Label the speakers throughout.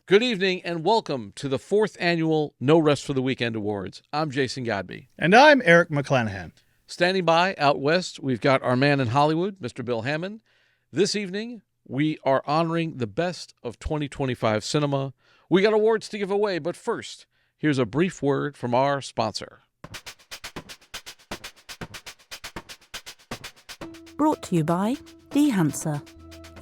Speaker 1: Good evening and welcome to the 4th annual No Rest for the Weekend Awards. I'm Jason Godbey.
Speaker 2: And I'm Eric McClanahan.
Speaker 1: Standing by out west, we've got our man in Hollywood, Mr. Bill Hammon. This evening, we are honoring the best of 2025 cinema. We got awards to give away, but first, here's a brief word from our sponsor.
Speaker 3: Brought to you by Dehancer.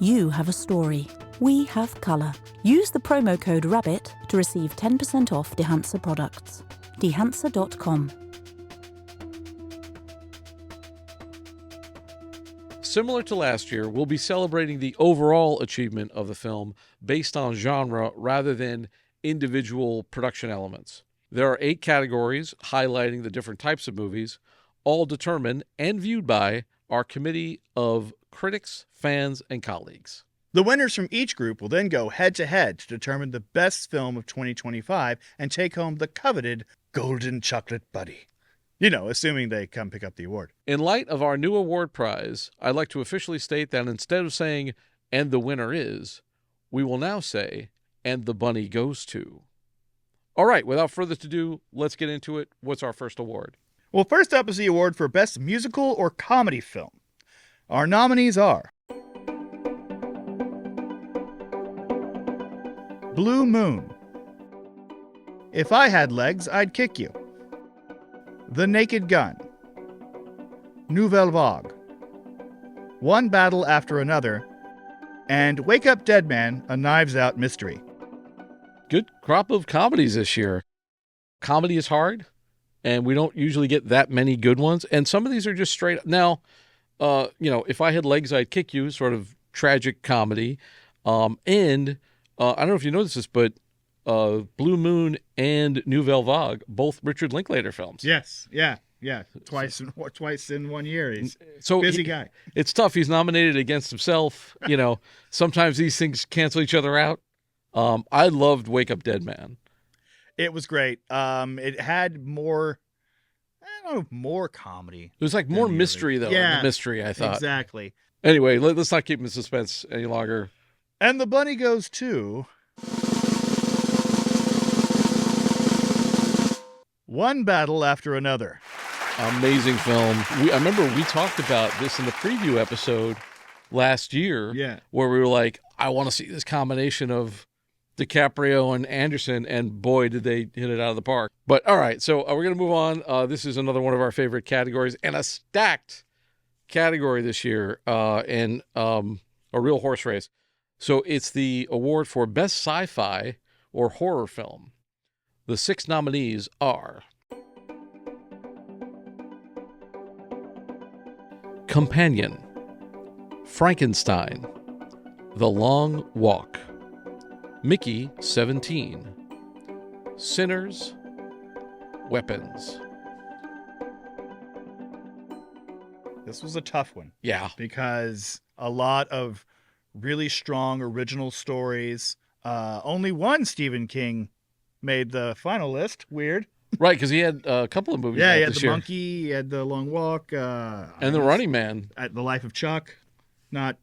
Speaker 3: You have a story. We have colour. Use the promo code RABBIT to receive 10% off Dehancer products. Dehancer.com.
Speaker 1: Similar to last year, we'll be celebrating the overall achievement of the film based on genre rather than individual production elements. There are 8 categories highlighting the different types of movies, all determined and viewed by our committee of critics, fans, and colleagues.
Speaker 2: The winners from each group will then go head-to-head to determine the best film of 2025 and take home the coveted Golden Chocolate Buddy. You know, assuming they come pick up the award.
Speaker 1: In light of our new award prize, I'd like to officially state that instead of saying, "and the winner is," we will now say, "and the bunny goes to." All right, without further ado, let's get into it. What's our first award?
Speaker 2: Well, first up is the award for Best Musical or Comedy Film. Our nominees are Blue Moon, If I Had Legs, I'd Kick You, The Naked Gun, Nouvelle Vague, One Battle After Another, and Wake Up Dead Man, A Knives Out Mystery.
Speaker 1: Good crop of comedies this year. Comedy is hard, and we don't usually get that many good ones, and some of these are just straight up. Now, If I Had Legs, I'd Kick You, sort of tragic comedy, and I don't know if you noticed this, but Blue Moon and Nouvelle Vague, both Richard Linklater films.
Speaker 2: Yes, yeah. Twice in 1 year. He's busy guy.
Speaker 1: It's tough. He's nominated against himself. Sometimes these things cancel each other out. I loved Wake Up Dead Man.
Speaker 2: It was great. It had more comedy.
Speaker 1: It was like more mystery, though.
Speaker 2: Yeah,
Speaker 1: mystery, I thought.
Speaker 2: Exactly.
Speaker 1: Anyway, let's not keep him in suspense any longer.
Speaker 2: And the bunny goes to One Battle After Another.
Speaker 1: Amazing film. I remember we talked about this in the preview episode last year, where we were like, I want to see this combination of DiCaprio and Anderson, and boy, did they hit it out of the park. But all right, so we're going to move on. This is another one of our favorite categories, and a stacked category this year, and a real horse race. So it's the award for Best Sci-Fi or Horror Film. The 6 nominees are Companion, Frankenstein, The Long Walk, Mickey 17, Sinners, Weapons.
Speaker 2: This was a tough one.
Speaker 1: Yeah.
Speaker 2: Because a lot of really strong original stories. Only one Stephen King made the final list. Weird.
Speaker 1: Right, because he had a couple of movies.
Speaker 2: Yeah, he
Speaker 1: out
Speaker 2: had
Speaker 1: this
Speaker 2: The
Speaker 1: year.
Speaker 2: Monkey, he had The Long Walk.
Speaker 1: And The Running Man.
Speaker 2: The Life of Chuck. I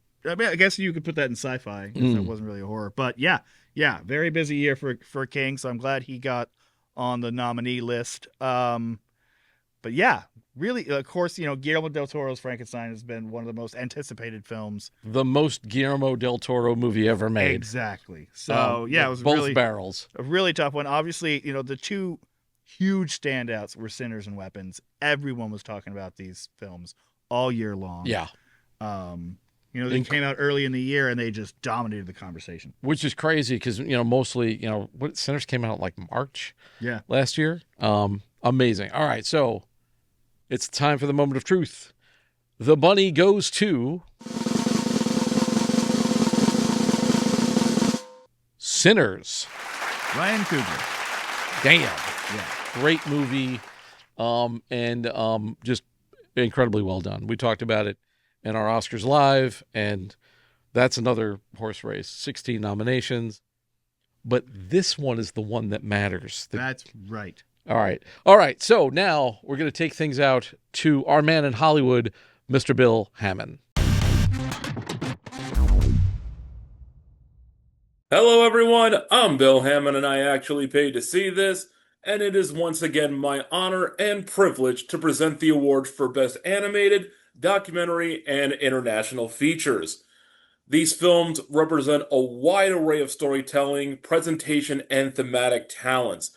Speaker 2: guess you could put that in sci-fi. That wasn't really a horror. But yeah, very busy year for King, so I'm glad he got on the nominee list. But yeah, really, of course, Guillermo del Toro's Frankenstein has been one of the most anticipated films.
Speaker 1: The most Guillermo del Toro movie ever made.
Speaker 2: Exactly. So, it was
Speaker 1: both barrels.
Speaker 2: A really tough one. Obviously, the 2 huge standouts were Sinners and Weapons. Everyone was talking about these films all year long.
Speaker 1: Yeah.
Speaker 2: They came out early in the year and they just dominated the conversation.
Speaker 1: Which is crazy because, mostly, Sinners came out like March last year. Amazing. All right, so it's time for the moment of truth. The bunny goes to Sinners.
Speaker 2: Ryan Coogler.
Speaker 1: Damn.
Speaker 2: Yeah.
Speaker 1: Great movie, and just incredibly well done. We talked about it in our Oscars Live, and that's another horse race. 16 nominations. But this one is the one that matters.
Speaker 2: That's right.
Speaker 1: All right. So now we're going to take things out to our man in Hollywood, Mr. Bill Hammon.
Speaker 4: Hello everyone, I'm Bill Hammon and I actually paid to see this, and it is once again my honor and privilege to present the award for Best Animated, Documentary, and International Features. These films represent a wide array of storytelling, presentation, and thematic talents,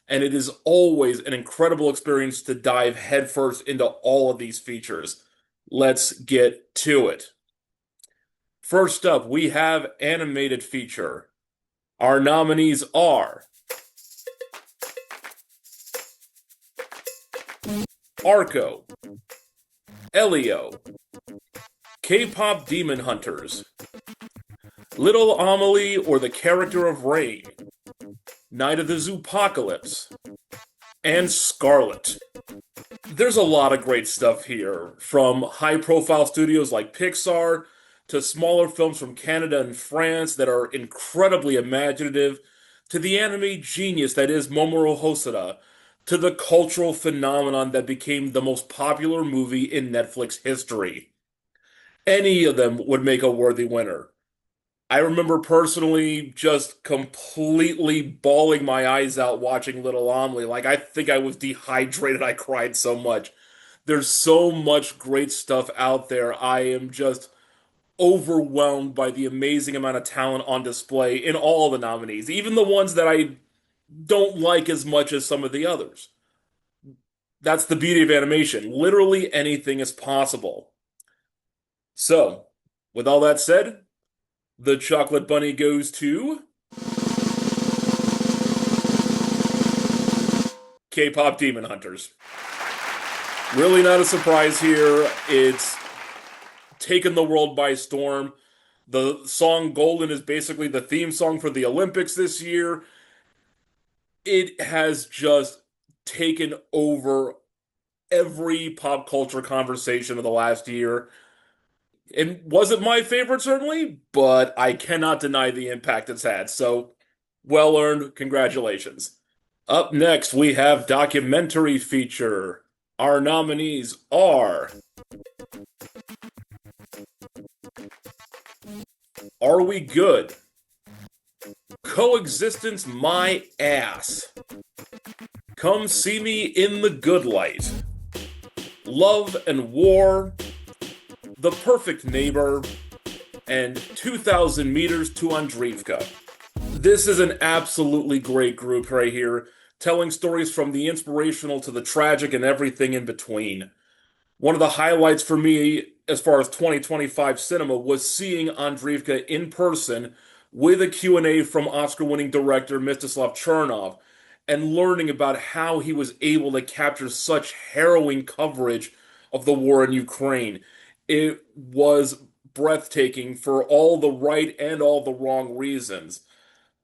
Speaker 4: and it is always an incredible experience to dive headfirst into all of these features. Let's get to it. First up, we have Animated Feature. Our nominees are Arco, Elio, K-pop Demon Hunters, Little Amelie or the Character of Rain, Night of the Zoopocalypse, and Scarlet. There's a lot of great stuff here, from high-profile studios like Pixar to smaller films from Canada and France that are incredibly imaginative, to the anime genius that is Mamoru Hosoda, to the cultural phenomenon that became the most popular movie in Netflix history. Any of them would make a worthy winner. I remember personally just completely bawling my eyes out watching Little Amelie. Like, I think I was dehydrated. I cried so much. There's so much great stuff out there. I am just overwhelmed by the amazing amount of talent on display in all the nominees, even the ones that I don't like as much as some of the others. That's the beauty of animation. Literally anything is possible. So, with all that said, the chocolate bunny goes to K-pop Demon Hunters. Really not a surprise here. It's taken the world by storm. The song Golden is basically the theme song for the Olympics this year. It has just taken over every pop culture conversation of the last year. It wasn't my favorite, certainly, but I cannot deny the impact it's had. So, well earned. Congratulations. Up next, we have Documentary Feature. Our nominees are Are We Good? Coexistence My Ass. Come See Me in the Good Light. Love and War. The Perfect Neighbor, and 2,000 Meters to Andreevka. This is an absolutely great group right here, telling stories from the inspirational to the tragic and everything in between. One of the highlights for me as far as 2025 cinema was seeing Andreevka in person with a Q&A from Oscar-winning director Mstislav Chernov, and learning about how he was able to capture such harrowing coverage of the war in Ukraine. It was breathtaking for all the right and all the wrong reasons.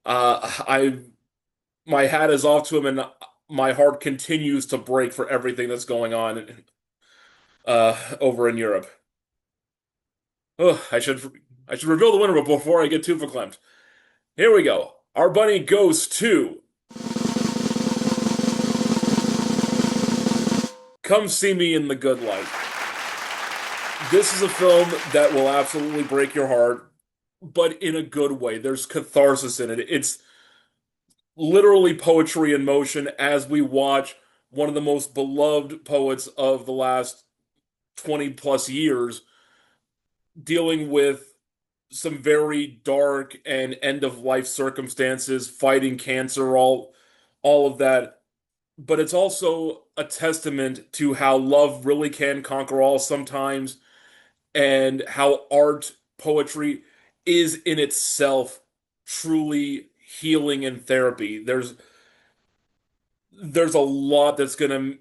Speaker 4: My hat is off to him, and my heart continues to break for everything that's going on over in Europe. I should reveal the winner, but before I get too verklempt. Here we go. Our bunny goes to Come See Me in the Good Light. This is a film that will absolutely break your heart, but in a good way. There's catharsis in it. It's literally poetry in motion as we watch one of the most beloved poets of the last 20 plus years dealing with some very dark and end-of-life circumstances, fighting cancer, all of that. But it's also a testament to how love really can conquer all sometimes, and how art, poetry, is in itself truly healing and therapy. There's a lot that's going to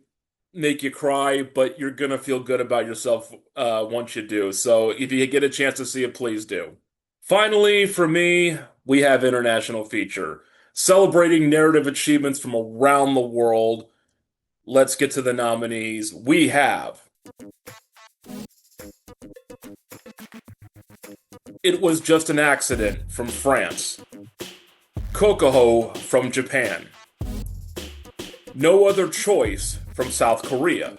Speaker 4: make you cry, but you're going to feel good about yourself once you do. So if you get a chance to see it, please do. Finally, for me, we have International Feature, celebrating narrative achievements from around the world. Let's get to the nominees. We have It Was Just an Accident from France, Kokoho from Japan, No Other Choice from South Korea,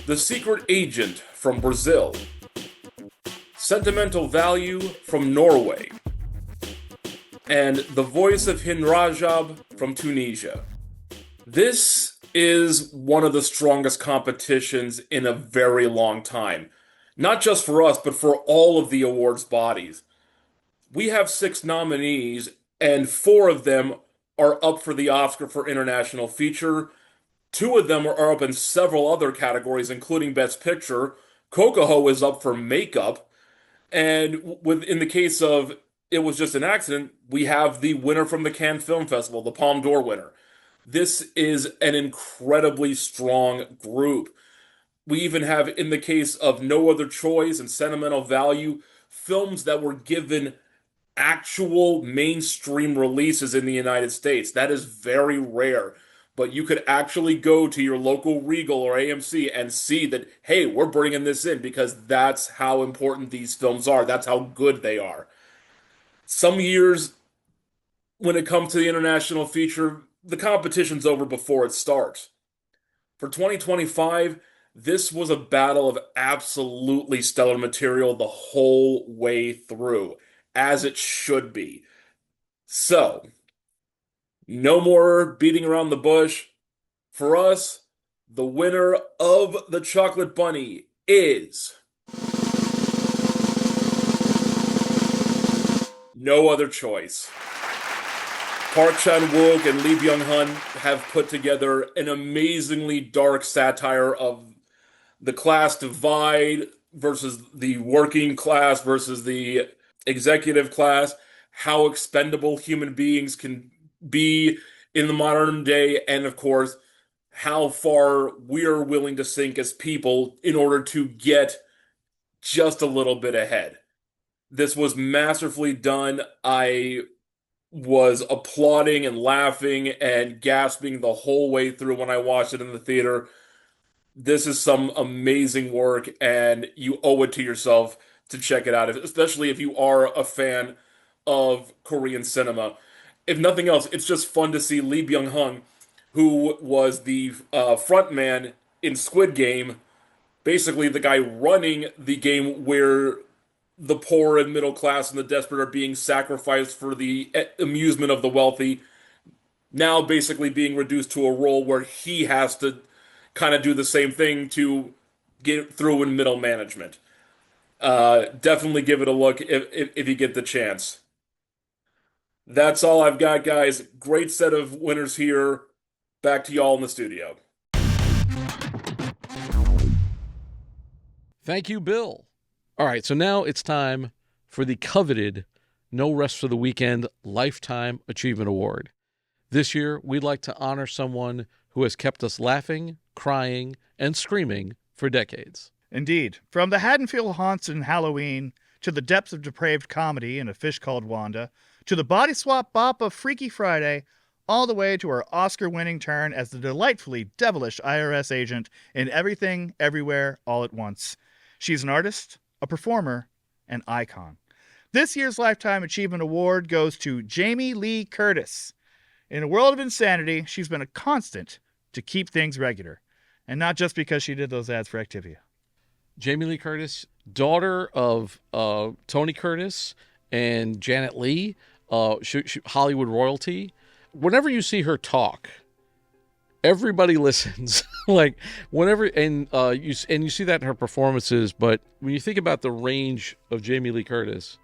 Speaker 4: The Secret Agent from Brazil, Sentimental Value from Norway, and the voice of Hind Rajab from Tunisia. This is one of the strongest competitions in a very long time. Not just for us, but for all of the awards bodies. We have 6 nominees, and 4 of them are up for the Oscar for International Feature. 2 of them are up in several other categories, including Best Picture. Kokoho is up for Makeup. And in the case of It Was Just an Accident, we have the winner from the Cannes Film Festival, the Palme d'Or winner. This is an incredibly strong group. We even have, in the case of No Other Choice and Sentimental Value, films that were given actual mainstream releases in the United States. That is very rare. But you could actually go to your local Regal or AMC and see that, hey, we're bringing this in because that's how important these films are. That's how good they are. Some years, when it comes to the international feature, the competition's over before it starts. For 2025, this was a battle of absolutely stellar material the whole way through, as it should be. So, no more beating around the bush. For us, the winner of the Chocolate Bunny is No Other Choice. Park Chan-wook and Lee Byung-hun have put together an amazingly dark satire of the class divide versus the working class versus the executive class, how expendable human beings can be in the modern day, and of course, how far we're willing to sink as people in order to get just a little bit ahead. This was masterfully done. I was applauding and laughing and gasping the whole way through when I watched it in the theater. This is some amazing work, and you owe it to yourself to check it out, especially if you are a fan of Korean cinema. If nothing else, it's just fun to see Lee Byung-hun, who was the front man in Squid Game, basically the guy running the game where the poor and middle class and the desperate are being sacrificed for the amusement of the wealthy, now basically being reduced to a role where he has to kind of do the same thing to get through in middle management. Definitely give it a look if you get the chance. That's all I've got, guys. Great set of winners here. Back to y'all in the studio.
Speaker 1: Thank you, Bill. All right, so now it's time for the coveted No Rest for the Weekend Lifetime Achievement Award. This year, we'd like to honor someone who has kept us laughing, crying, and screaming for decades.
Speaker 2: Indeed. From the Haddonfield haunts in Halloween, to the depths of depraved comedy in A Fish Called Wanda, to the body swap bop of Freaky Friday, all the way to her Oscar-winning turn as the delightfully devilish IRS agent in Everything, Everywhere, All at Once. She's an artist, a performer, an icon. This year's Lifetime Achievement Award goes to Jamie Lee Curtis. In a world of insanity, she's been a constant to keep things regular. And not just because she did those ads for Activia.
Speaker 1: Jamie Lee Curtis, daughter of Tony Curtis and Janet Leigh, Hollywood royalty. Whenever you see her talk, everybody listens. Like whenever, and you see that in her performances. But when you think about the range of Jamie Lee Curtis,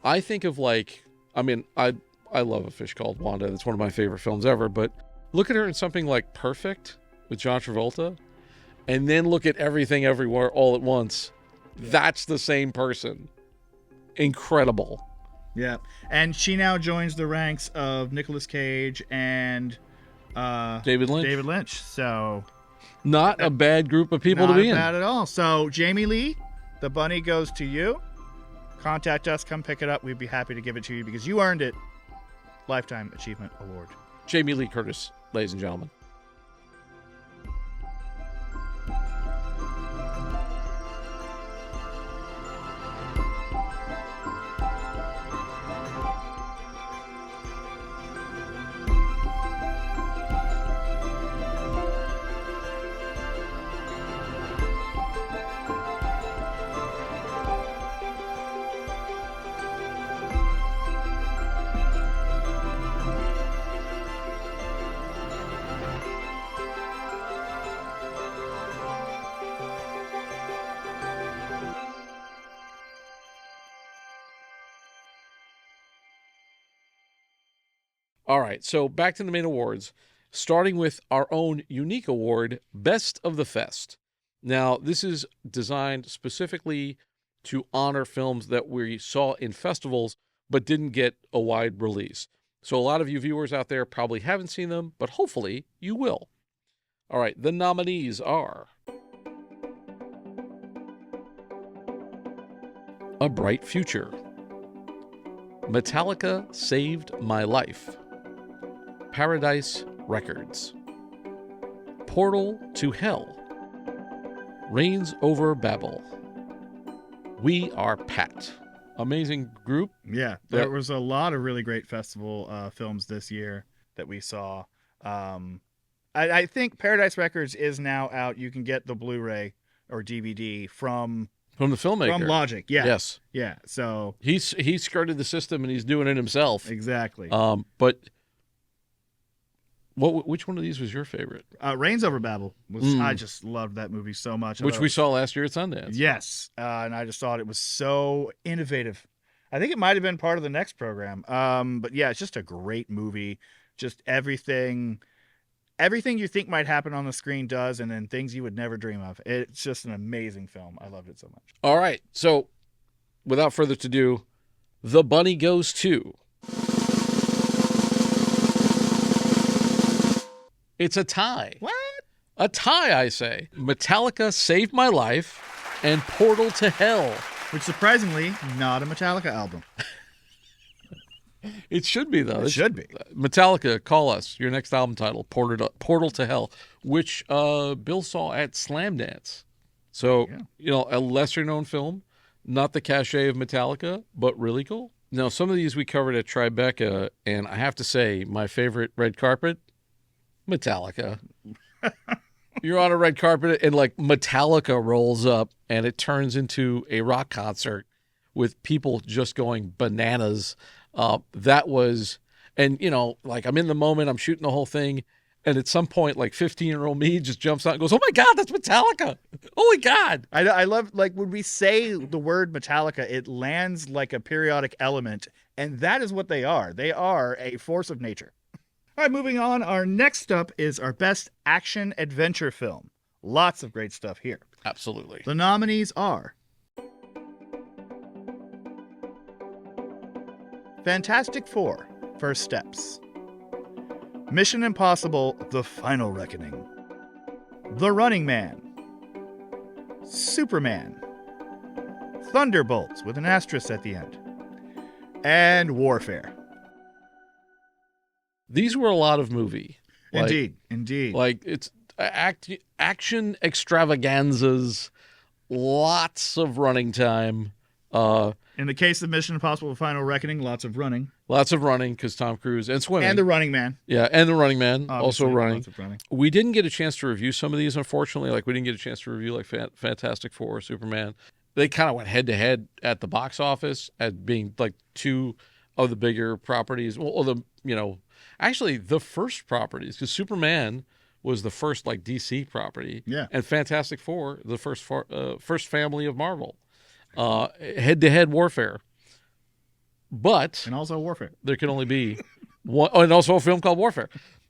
Speaker 1: I think of I love A Fish Called Wanda. That's one of my favorite films ever. But look at her in something like Perfect with John Travolta, and then look at Everything Everywhere All at Once. Yeah. That's the same person. Incredible.
Speaker 2: Yeah, and she now joins the ranks of Nicolas Cage and
Speaker 1: David
Speaker 2: Lynch. So
Speaker 1: not a bad group of people to be in.
Speaker 2: Not bad at all. So Jamie Lee, the bunny goes to you. Contact us. Come pick it up. We'd be happy to give it to you because you earned it. Lifetime Achievement Award.
Speaker 1: Jamie Lee Curtis, ladies and gentlemen. All right, so back to the main awards, starting with our own unique award, Best of the Fest. Now, this is designed specifically to honor films that we saw in festivals but didn't get a wide release. So a lot of you viewers out there probably haven't seen them, but hopefully you will. All right, the nominees are A Bright Future, Metallica Saved My Life, Paradise Records, Portal to Hell, Reigns Over Babel, We Are Pat. Amazing group.
Speaker 2: Yeah, there was a lot of really great festival films this year that we saw. I think Paradise Records is now out. You can get the Blu-ray or DVD from
Speaker 1: the filmmaker.
Speaker 2: From Logic, yeah.
Speaker 1: Yes.
Speaker 2: Yeah, so...
Speaker 1: He skirted the system and he's doing it himself.
Speaker 2: Exactly.
Speaker 1: But... Which one of these was your favorite?
Speaker 2: Reigns Over Babel. I just loved that movie so much.
Speaker 1: Which we saw last year at Sundance.
Speaker 2: Yes, and I just thought it was so innovative. I think it might have been part of the next program. But yeah, it's just a great movie. Just everything you think might happen on the screen does, and then things you would never dream of. It's just an amazing film. I loved it so much.
Speaker 1: All right, so without further ado, The Bunny goes to... It's a tie.
Speaker 2: What?
Speaker 1: A tie, I say. Metallica Saved My Life and Portal to Hell.
Speaker 2: Which, surprisingly, not a Metallica album.
Speaker 1: It should be, though.
Speaker 2: It should be.
Speaker 1: Metallica, call us. Your next album title, Portal to Hell, which Bill saw at Slamdance. So, a lesser-known film, not the cachet of Metallica, but really cool. Now, some of these we covered at Tribeca, and I have to say, my favorite red carpet, Metallica. You're on a red carpet and like Metallica rolls up and it turns into a rock concert with people just going bananas. That was, and like I'm in the moment, I'm shooting the whole thing. And at some point, like 15-year-old me just jumps out and goes, "Oh my God, that's Metallica. Holy God."
Speaker 2: I love, like when we say the word Metallica, it lands like a periodic element. And that is what they are. They are a force of nature. All right, moving on. Our next up is our best action adventure film. Lots of great stuff here.
Speaker 1: Absolutely.
Speaker 2: The nominees are Fantastic Four: First Steps, Mission Impossible: The Final Reckoning, The Running Man, Superman, Thunderbolts with an asterisk at the end, and Warfare.
Speaker 1: These were a lot of movie.
Speaker 2: Indeed.
Speaker 1: Like it's action extravaganzas, lots of running time.
Speaker 2: In the case of Mission Impossible: The Final Reckoning, lots of running.
Speaker 1: Lots of running because Tom Cruise and swimming.
Speaker 2: And The Running Man.
Speaker 1: Yeah, and The Running Man.
Speaker 2: Obviously,
Speaker 1: also running.
Speaker 2: Lots of running.
Speaker 1: We didn't get a chance to review some of these, unfortunately. Like we didn't get a chance to review like Fantastic Four or Superman. They kind of went head-to-head at the box office as being like two of the bigger properties. Actually, the first properties, because Superman was the first like DC property, and Fantastic Four, the first family of Marvel, head-to-head warfare. And
Speaker 2: also Warfare.
Speaker 1: There can only be one, and also a film called Warfare.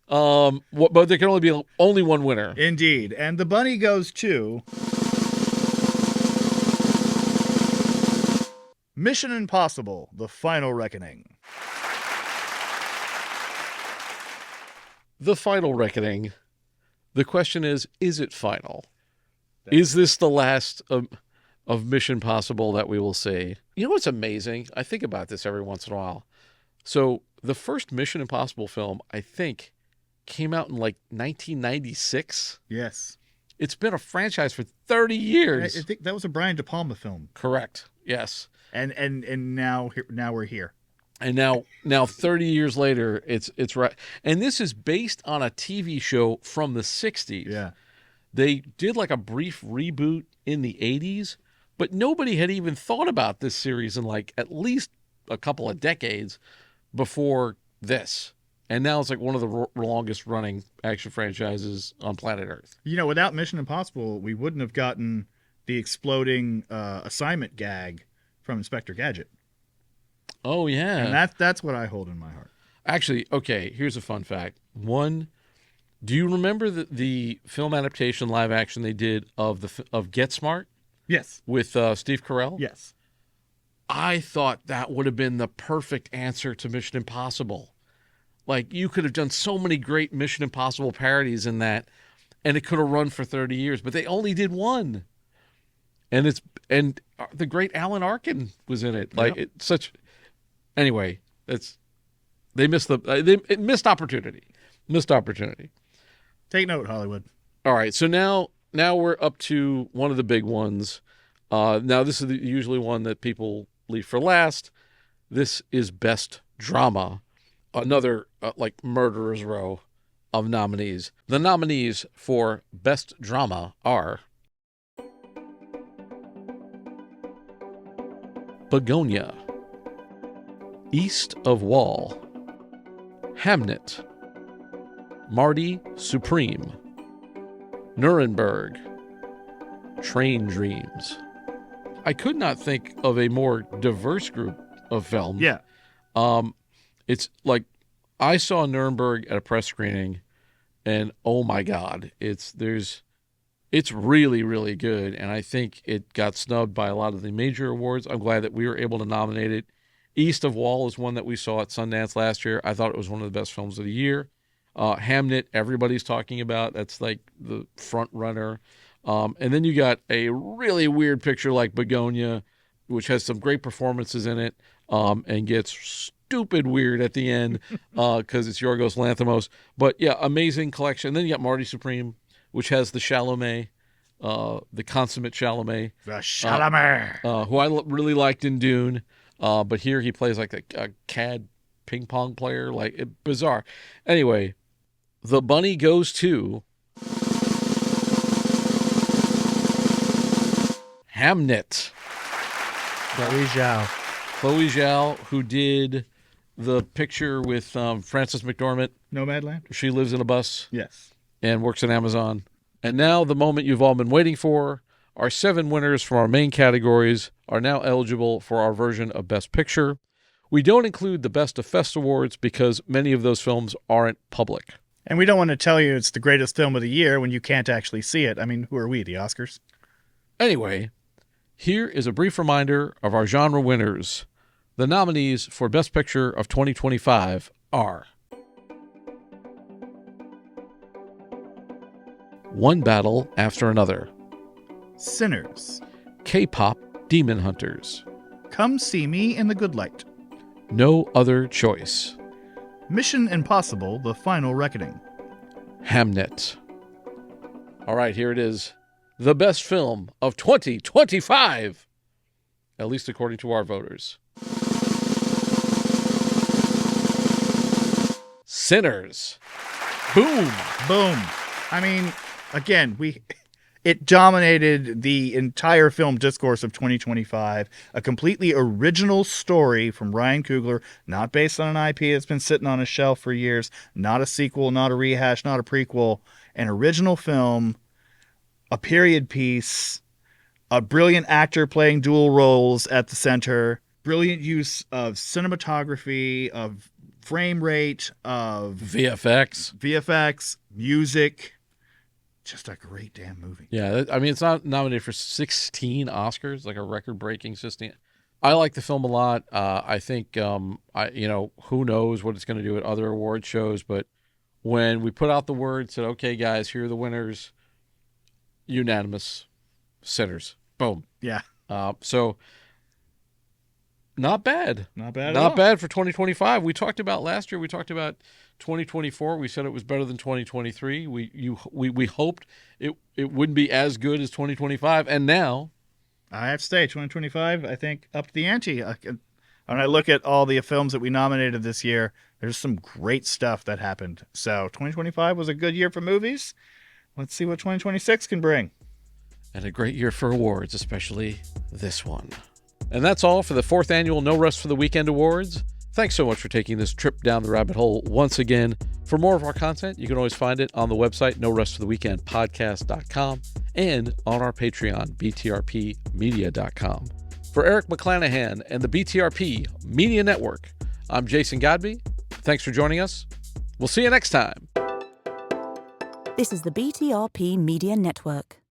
Speaker 1: But there can only one winner.
Speaker 2: Indeed, and the bunny goes to Mission Impossible: The Final Reckoning.
Speaker 1: The Final Reckoning. The question is it final? Is this the last of Mission Impossible that we will see? You know what's amazing? I think about this every once in a while. So the first Mission Impossible film, I think, came out in like 1996.
Speaker 2: Yes.
Speaker 1: It's been a franchise for 30 years.
Speaker 2: I think that was a Brian De Palma film.
Speaker 1: Correct. Yes.
Speaker 2: And now we're here.
Speaker 1: And now 30 years later, it's right. And this is based on a TV show from the 60s.
Speaker 2: Yeah.
Speaker 1: They did like a brief reboot in the 80s, but nobody had even thought about this series in like at least a couple of decades before this. And now it's like one of the longest running action franchises on planet Earth.
Speaker 2: Without Mission Impossible, we wouldn't have gotten the exploding assignment gag from Inspector Gadget.
Speaker 1: Oh, yeah.
Speaker 2: And that's what I hold in my heart.
Speaker 1: Actually, okay, here's a fun fact. One, do you remember the film adaptation live action they did of Get Smart?
Speaker 2: Yes.
Speaker 1: With Steve Carell?
Speaker 2: Yes.
Speaker 1: I thought that would have been the perfect answer to Mission Impossible. Like, you could have done so many great Mission Impossible parodies in that, and it could have run for 30 years, but they only did one. And the great Alan Arkin was in it. Like, anyway, they missed missed opportunity. Missed opportunity.
Speaker 2: Take note, Hollywood.
Speaker 1: All right, so now we're up to one of the big ones. Now, this is usually one that people leave for last. This is Best Drama. Another, murderer's row of nominees. The nominees for Best Drama are Begonia, East of Wall, Hamnet, Marty Supreme, Nuremberg, Train Dreams. I could not think of a more diverse group of films.
Speaker 2: Yeah.
Speaker 1: It's like, I saw Nuremberg at a press screening, and oh my God, it's really, really good. And I think it got snubbed by a lot of the major awards. I'm glad that we were able to nominate it. East of Wall is one that we saw at Sundance last year. I thought it was one of the best films of the year. Hamnet, everybody's talking about. That's like the front runner. And then you got a really weird picture like Begonia, which has some great performances in it, and gets stupid weird at the end because it's Yorgos Lanthimos. But yeah, amazing collection. Then you got Marty Supreme, which has the Chalamet, the consummate Chalamet.
Speaker 2: The Chalamet.
Speaker 1: Who I really liked in Dune. But here he plays like a CAD ping pong player. Bizarre. Anyway, the bunny goes to Hamnet. Chloe Zhao, who did the picture with Frances McDormand.
Speaker 2: Nomadland.
Speaker 1: She lives in a bus.
Speaker 2: Yes.
Speaker 1: And works at Amazon. And now the moment you've all been waiting for. Our 7 winners from our main categories are now eligible for our version of Best Picture. We don't include the Best of Fest awards because many of those films aren't public.
Speaker 2: And we don't want to tell you it's the greatest film of the year when you can't actually see it. I mean, who are we, the Oscars?
Speaker 1: Anyway, here is a brief reminder of our genre winners. The nominees for Best Picture of 2025 are One Battle After Another,
Speaker 2: Sinners,
Speaker 1: K-Pop Demon Hunters,
Speaker 2: Come See Me in the Good Light,
Speaker 1: No Other Choice,
Speaker 2: Mission Impossible: The Final Reckoning,
Speaker 1: Hamnet. All right, here it is. The best film of 2025, at least according to our voters. Sinners.
Speaker 2: Boom. Boom. I mean, again, it dominated the entire film discourse of 2025. A completely original story from Ryan Coogler, not based on an IP that's been sitting on a shelf for years, not a sequel, not a rehash, not a prequel. An original film, a period piece, a brilliant actor playing dual roles at the center, brilliant use of cinematography, of frame rate, of VFX, music. Just a great damn movie.
Speaker 1: Yeah, I mean, it's not nominated for 16 Oscars, like a record-breaking 16. I like the film a lot. I think, who knows what it's going to do at other award shows, but when we put out the word, said, okay, guys, here are the winners, unanimous, Sinners. Boom.
Speaker 2: Yeah.
Speaker 1: So, not bad.
Speaker 2: Not bad
Speaker 1: Not bad for 2025. We talked about last year, 2024. We said it was better than 2023. We hoped it wouldn't be as good as 2025, and now
Speaker 2: I have to say 2025, I think, upped the ante. When I look at all the films that we nominated this year, there's some great stuff that happened. So 2025 was a good year for movies. Let's see what 2026 can bring.
Speaker 1: And a great year for awards, especially this one. And that's all for the 4th annual No Rest for the Weekend Awards. Thanks so much for taking this trip down the rabbit hole once again. For more of our content, you can always find it on the website, norestfortheweekendpodcast.com, and on our Patreon, btrpmedia.com. For Eric McClanahan and the BTRP Media Network, I'm Jason Godbey. Thanks for joining us. We'll see you next time.
Speaker 3: This is the BTRP Media Network.